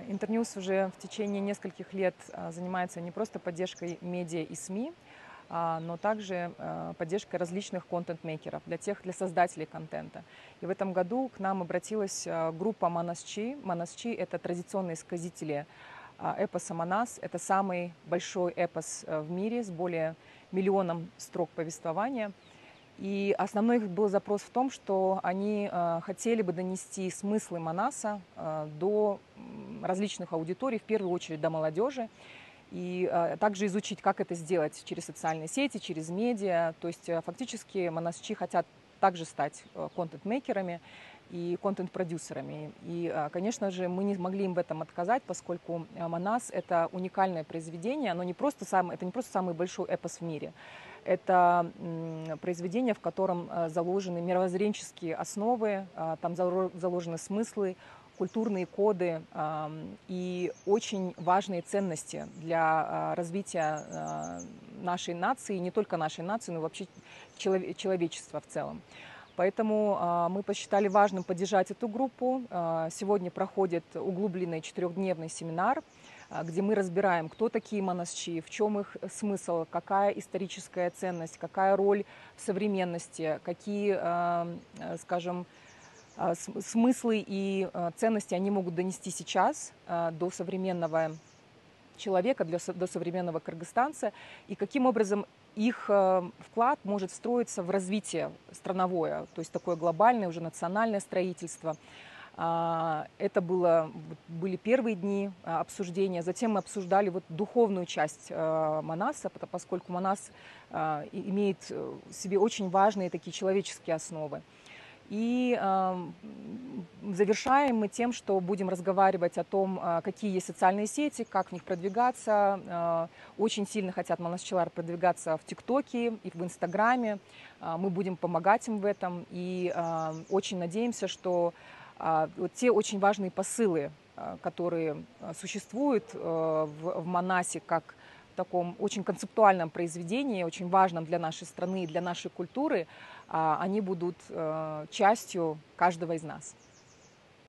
Интерньюз уже в течение нескольких лет занимается не просто поддержкой медиа и СМИ, но также поддержкой различных контент-мейкеров, для создателей контента. И в этом году к нам обратилась группа Манасчи. Манасчи — это традиционные сказители эпоса Манас. Это самый большой эпос в мире с более миллионом строк повествования. И основной их был запрос в том, что они хотели бы донести смыслы Манаса до различных аудиторий, в первую очередь до молодежи, и также изучить, как это сделать через социальные сети, через медиа. То есть фактически Манасчи хотят также стать контент-мейкерами и контент-продюсерами. И, конечно же, мы не могли им в этом отказать, поскольку Манас — это уникальное произведение, это не просто самый большой эпос в мире. Это произведение, в котором заложены мировоззренческие основы, там заложены смыслы, культурные коды и очень важные ценности для развития нашей нации, не только нашей нации, но вообще человечества в целом. Поэтому мы посчитали важным поддержать эту группу. Сегодня проходит углубленный 4-дневный семинар, где мы разбираем, кто такие Манасчи, в чем их смысл, какая историческая ценность, какая роль в современности, какие, скажем, смыслы и ценности они могут донести сейчас до современного человека, до современного кыргызстанца, и каким образом их вклад может встроиться в развитие страновое, то есть такое глобальное, уже национальное строительство. Это были первые дни обсуждения. Затем мы обсуждали духовную часть Манаса, поскольку Манас имеет в себе очень важные такие человеческие основы. И завершаем мы тем, что будем разговаривать о том, какие есть социальные сети, как в них продвигаться. Очень сильно хотят Манасчылар продвигаться в ТикТоке и в Инстаграме. Мы будем помогать им в этом. И очень надеемся, что те очень важные посылы, которые существуют в Манасе как в таком очень концептуальном произведении, очень важном для нашей страны и для нашей культуры, они будут частью каждого из нас.